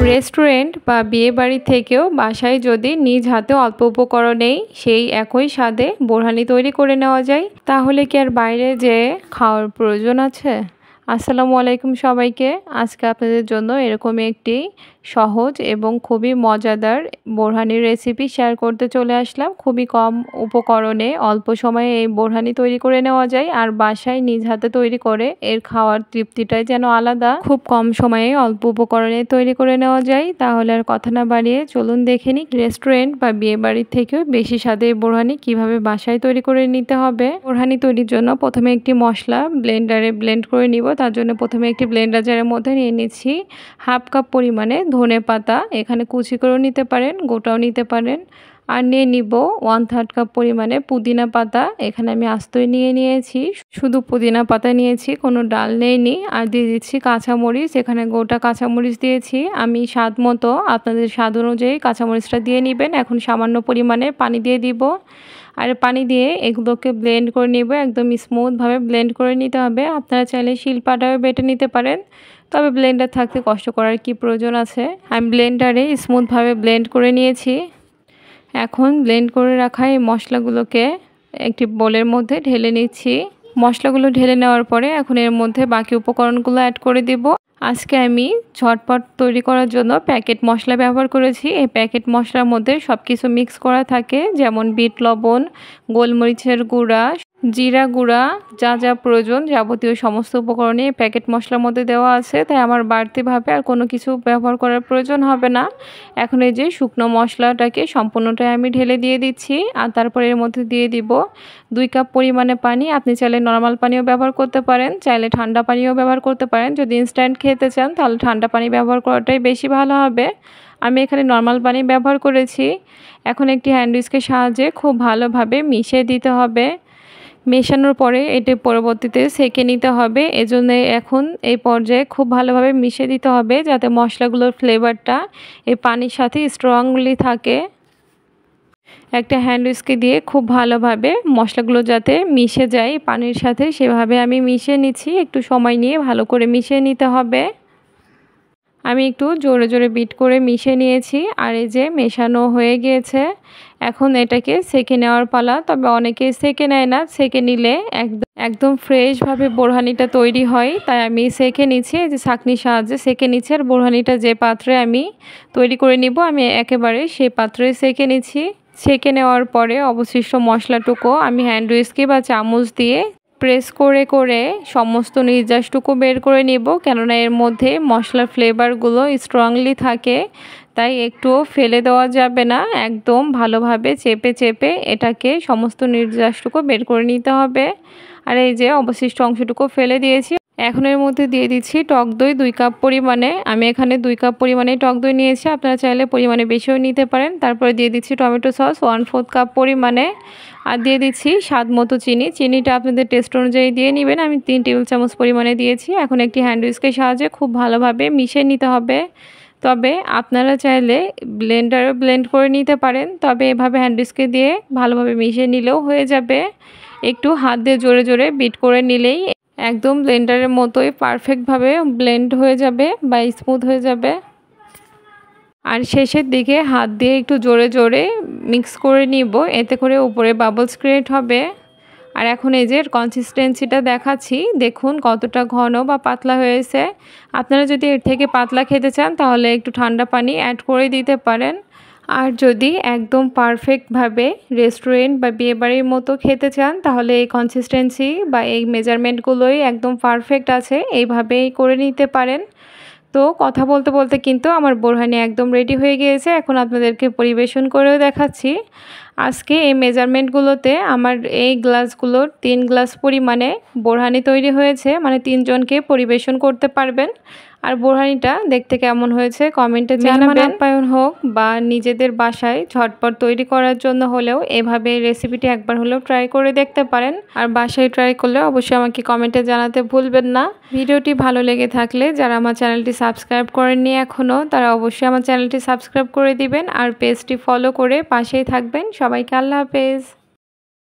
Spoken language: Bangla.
রেস্টুরেন্ট বা বিয়েবাড়ি থেকেও বাসায় যদি নিজ হাতে অল্প উপকরণেই সেই একই স্বাদে বোরহানি তৈরি করে নেওয়া যায়, তাহলে কি আর বাইরে যেয়ে খাওয়ার প্রয়োজন আছে? আসসালামু আলাইকুম সবাইকে। আজকে আপনাদের জন্য এরকমই একটি সহজ এবং খুবই মজাদার বোরহানির রেসিপি শেয়ার করতে চলে আসলাম। খুবই কম উপকরণে অল্প সময়ে এই বোরহানি তৈরি করে নেওয়া যায়, আর বাসায় নিজ হাতে তৈরি করে এর খাওয়ার তৃপ্তিটাই যেন আলাদা। খুব কম সময়ে অল্প উপকরণে তৈরি করে নেওয়া যায়। তাহলে আর কথা না বাড়িয়ে চলুন দেখে নিই রেস্টুরেন্ট বা বিয়ে বাড়ির থেকেও বেশি স্বাদে বোরহানি কিভাবে বাসায় তৈরি করে নিতে হবে। বোরহানি তৈরির জন্য প্রথমে একটি মশলা ব্লেন্ডারে ব্লেন্ড করে নিব। তার জন্য প্রথমে একটি ব্লেন্ডার জারের মধ্যে নিয়ে নিচ্ছি হাফ কাপ পরিমাণে ধনে পাতা। এখানে কুচি করেও নিতে পারেন, গোটাও নিতে পারেন। আর নিয়ে নিব 1/3 কাপ পরিমাণে পুদিনা পাতা। এখানে আমি আস্তই নিয়ে নিয়েছি, শুধু পুদিনা পাতা নিয়েছি, কোনো ডাল নেইনি। আর দিয়ে দিচ্ছি কাঁচামরিচ, এখানে গোটা কাঁচামরিচ দিয়েছি আমি স্বাদ মতো। আপনাদের স্বাদ অনুযায়ী কাঁচামরিচটা দিয়ে নেবেন। এখন সামান্য পরিমাণে পানি দিয়ে দিব, আর পানি দিয়ে এগুলোকে ব্লেন্ড করে নিব। একদম স্মুথভাবে ব্লেন্ড করে নিতে হবে। আপনারা চাইলে শিলপাটাও বেটে নিতে পারেন, তবে ব্লেন্ডার থাকতে কষ্ট করার কি প্রয়োজন আছে। আমি ব্লেন্ডারে স্মুথভাবে ব্লেন্ড করে নিয়েছি। এখন ব্লেন্ড করে রাখা এই মশলাগুলোকে একটি বোলের মধ্যে ঢেলে নিচ্ছি। মশলাগুলো ঢেলে নেওয়ার পরে এখন এর মধ্যে বাকি উপকরণগুলো অ্যাড করে দেব। আজকে আমি ঝটপট তৈরি করার জন্য প্যাকেট মশলা ব্যবহার করেছি। এই প্যাকেট মশলার মধ্যে সব কিছু মিক্স করা থাকে, যেমন বিট লবণ, গোলমরিচের গুঁড়া, জিরা গুঁড়া, যা যা প্রয়োজন যাবতীয় সমস্ত উপকরণই প্যাকেট মশলার মধ্যে দেওয়া আছে। তাই আমার বাড়তিভাবে আর কোনো কিছু ব্যবহার করার প্রয়োজন হবে না। এখন এই যে শুকনো মশলাটাকে সম্পূর্ণটাই আমি ঢেলে দিয়ে দিচ্ছি। আর তারপরে এর মধ্যে দিয়ে দিব 2 কাপ পরিমাণে পানি। আপনি চাইলে নর্মাল পানিও ব্যবহার করতে পারেন, চাইলে ঠান্ডা পানিও ব্যবহার করতে পারেন। যদি ইনস্ট্যান্ট খেতে চান তাহলে ঠান্ডা পানি ব্যবহার করাটাই বেশি ভালো হবে। আমি এখানে নর্মাল পানি ব্যবহার করেছি। এখন একটি হ্যান্ড উইস্কের সাহায্যে খুব ভালোভাবে মিশিয়ে দিতে হবে। মেশানোর পরে এটি পরবর্তীতে সেঁকে নিতে হবে। এজন্য এখন এই পর্যায়ে খুব ভালোভাবে মিশিয়ে দিতে হবে, যাতে মশলাগুলোর ফ্লেভারটা এই পানির সাথে স্ট্রংলি থাকে। একটা হ্যান্ড উইস্ক দিয়ে খুব ভালোভাবে মশলাগুলো যাতে মিশে যায় পানির সাথে, সেভাবে আমি মিশিয়ে নিচ্ছি। একটু সময় নিয়ে ভালো করে মিশিয়ে নিতে হবে। আমি একটু জোরে জোরে বিট করে মিশিয়ে নিয়েছি। আর এই যে মেশানো হয়ে গিয়েছে। এখন এটাকে সেঁকে নেওয়ার পালা। তবে অনেকে সেঁকে নেয় না, সেঁকে নিলে একদম ফ্রেশভাবে বোরহানিটা তৈরি হয়। তাই আমি সেঁকে নিচ্ছি, এই যে ছাঁকনির সাহায্যে সেঁকে নিচ্ছি। আর বোরহানিটা যে পাত্রে আমি তৈরি করে নিব, আমি একেবারে সেই পাত্রে সেঁকে নিচ্ছি। সেঁকে নেওয়ার পরে অবশিষ্ট মশলাটুকু আমি হ্যান্ড উইস্কি বা চামচ দিয়ে প্রেস করে করে সমস্ত নির্যাসটুকু বের করে নিব, কেননা এর মধ্যে মশলার ফ্লেভারগুলো স্ট্রংলি থাকে। তাই একটুও ফেলে দেওয়া যাবে না, একদম ভালোভাবে চেপে চেপে এটাকে সমস্ত নির্যাসটুকু বের করে নিতে হবে। আর এই যে অবশিষ্ট অংশটুকু ফেলে দিয়েছি। এখন এর মধ্যে দিয়ে দিচ্ছি টক দই 2 কাপ পরিমাণে। আমি এখানে 2 কাপ পরিমাণে টক দই নিয়েছি, আপনারা চাইলে পরিমাণে বেশিও নিতে পারেন। তারপরে দিয়ে দিচ্ছি টমেটো সস 1/4 কাপ পরিমাণে। আর দিয়ে দিচ্ছি স্বাদ মতো চিনি। চিনিটা আপনাদের টেস্ট অনুযায়ী দিয়ে নেবেন। আমি 3 টেবিল চামচ পরিমাণে দিয়েছি। এখন একটি হ্যান্ড উইস্কের সাহায্যে খুব ভালোভাবে মিশিয়ে নিতে হবে। তবে আপনারা চাইলে ব্লেন্ডারে ব্লেন্ড করে নিতে পারেন, তবে এভাবে হ্যান্ড উইস্কে দিয়ে ভালোভাবে মিশিয়ে নিলেও হয়ে যাবে। একটু হাত দিয়ে জোরে জোরে বিট করে নিলেই একদম ব্লেন্ডারের মতোই পারফেক্টভাবে ব্লেন্ড হয়ে যাবে বা স্মুথ হয়ে যাবে। আর শেষের দিকে হাত দিয়ে একটু জোরে জোরে মিক্স করে নিব, এতে করে উপরে বাবলস ক্রিয়েট হবে। আর এখন এই যে কনসিস্টেন্সিটা দেখাচ্ছি, দেখুন কতটা ঘন বা পাতলা হয়েছে। আপনারা যদি এর থেকে পাতলা খেতে চান তাহলে একটু ঠান্ডা পানি অ্যাড করে দিতে পারেন। আর যদি একদম পারফেক্টভাবে রেস্টুরেন্ট বা বিয়েবাড়ির মতো খেতে চান তাহলে এই কনসিস্টেন্সি বা এই মেজারমেন্টগুলোই একদম পারফেক্ট আছে, এইভাবেই করে নিতে পারেন। তো কথা বলতে বলতে কিন্তু আমার বোরহানি একদম রেডি হয়ে গিয়েছে। এখন আপনাদেরকে পরিবেশন করেও দেখাচ্ছি। আজকে এই মেজারমেন্টগুলোতে আমার এই গ্লাসগুলোর 3 গ্লাস পরিমাণে বোরহানি তৈরি হয়েছে, মানে 3 জনকে পরিবেশন করতে পারবেন। আর বোরহানিটা দেখতে কেমন হয়েছে কমেন্টে জানাবেন। আপ্যায়ন হোক বা নিজেদের বাসায় ঝটপট তৈরি করার জন্য হলেও এভাবে রেসিপিটি একবার হলেও ট্রাই করে দেখতে পারেন। আর বাসায় ট্রাই করলে অবশ্যই আমাকে কমেন্টে জানাতে ভুলবেন না। ভিডিওটি ভালো লেগে থাকলে যারা আমার চ্যানেলটি সাবস্ক্রাইব করেননি এখনও, তারা অবশ্যই আমার চ্যানেলটি সাবস্ক্রাইব করে দিবেন আর পেজটি ফলো করে পাশেই থাকবেন। সবাইকে আল্লাহ হাফেজ।